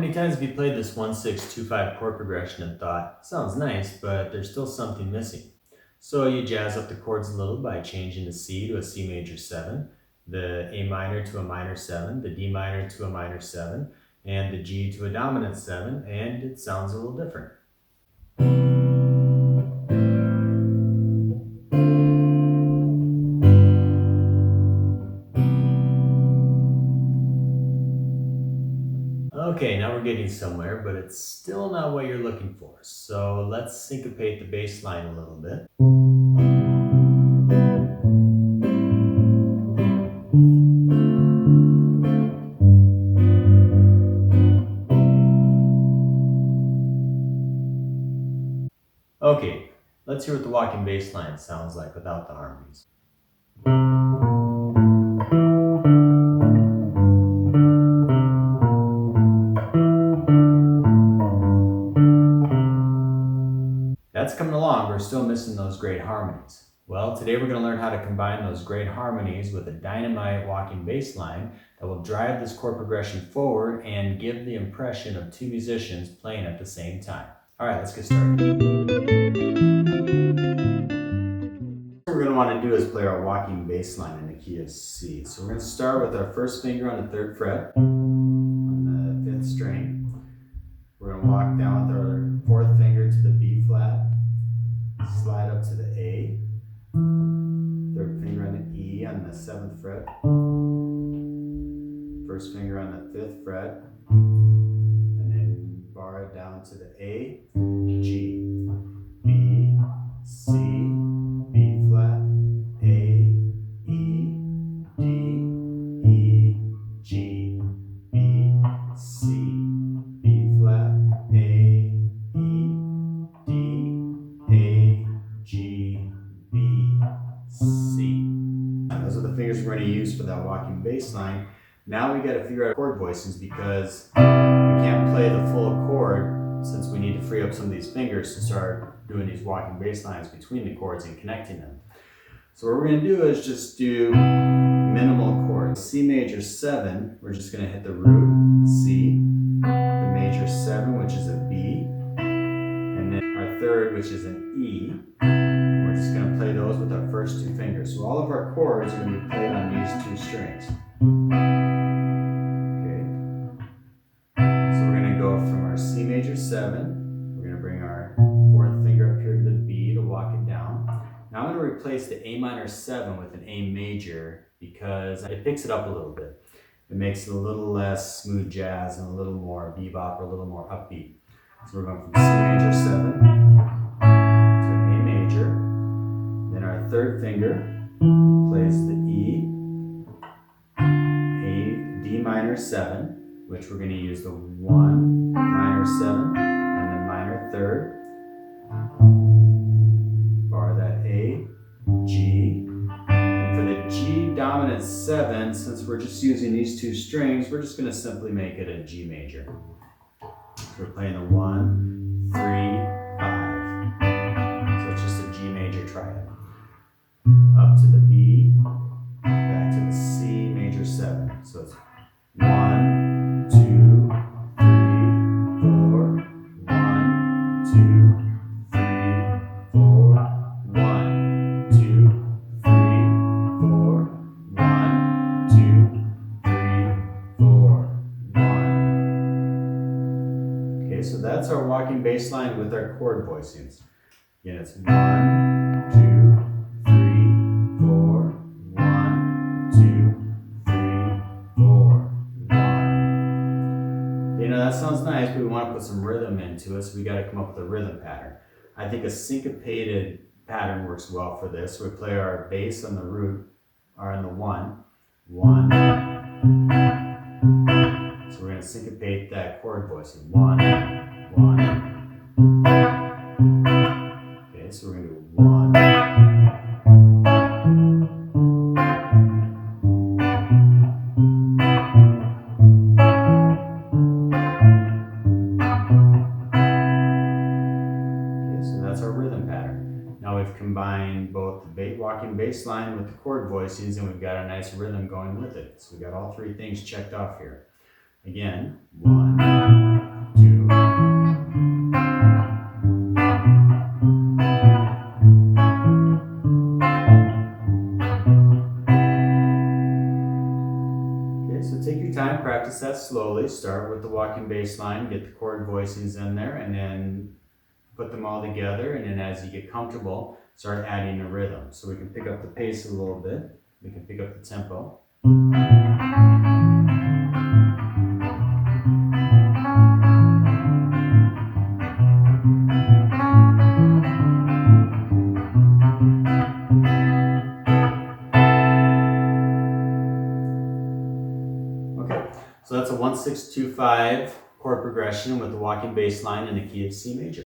many times have you played this 1-6-2-5 chord progression and thought, sounds nice, but there's still something missing? So you jazz up the chords a little by changing the C to a C major 7, the A minor to a minor 7, the D minor to a minor 7, and the G to a dominant 7, and it sounds a little different. Okay, now we're getting somewhere, but it's still not what you're looking for. So let's syncopate the bass line a little bit. Okay, let's hear what the walking bass line sounds like without the harmonies. That's coming along, we're still missing those great harmonies. Well, today we're going to learn how to combine those great harmonies with a dynamite walking bass line that will drive this chord progression forward and give the impression of two musicians playing at the same time. All right, let's get started. What we're going to want to do is play our walking bass line in the key of C. So we're going to start with our first finger on the 3rd fret on the 5th string. We're going to walk down with our 4th finger to the B flat, slide up to the A, 3rd finger on the E on the 7th fret, 1st finger on the 5th fret, and then bar it down to the A, G, B, C, B flat, A, E, D, E, G, B, C, B flat, A, E, D, A, G, B, C. Those are the fingers we're going to use for that walking bass line. Now we got to figure out chord voicings because we can't play the full chord since we need to free up some of these fingers to start doing these walking bass lines between the chords and connecting them. So what we're going to do is just do minimal chords. C major 7, we're just going to hit the root, C, the major 7, which is a B, and then our 3rd, which is an E. We're just going to play those with our first 2 fingers. So all of our chords are going to be played on these 2 strings. Okay. So we're going to go from our C major 7, we're going to bring our 4th finger up here to the B to walk it down. Now I'm going to replace the A minor 7 with an A major because it picks it up a little bit. It makes it a little less smooth jazz and a little more bebop or a little more upbeat. So we're going from C major 7 to an A major. Then our 3rd finger plays the E, A, D minor 7, which we're going to use the 1 minor 7 and the minor 3rd. Bar that A, G. And for the G dominant 7, since we're just using these 2 strings, we're just going to simply make it a G major. So we're playing the 1, 3, 5. So it's just a G major triad. Up to the B, back to the C major 7. So it's 1, 2, 3, 4, 1, 2, 3, 4, 1, 2, 3, 4, 1, 2, 3, 4, 1. Okay, so that's our walking bass line with our chord voicings. Again, it's 1, 2, 3, 4, 1, 2, 3, 4, 1. You know, that sounds nice, but we want to put some rhythm into it, so we got to come up with a rhythm pattern. I think a syncopated pattern works well for this. We play our bass on the root, or on the 1, 1. So we're going to syncopate that chord voicing. 1, 1. Okay, so we're going to do 1. Now we've combined both the walking bass line with the chord voicings, and we've got a nice rhythm going with it. So we got all 3 things checked off here. Again, 1, time, practice that slowly. Start with the walking bass line, get the chord voicings in there, and then put them all together. And then as you get comfortable, start adding a rhythm. So we can pick up the pace a little bit. We can pick up the tempo. Okay, so that's a 1-6-2-5 chord progression with the walking bass line in the key of C major.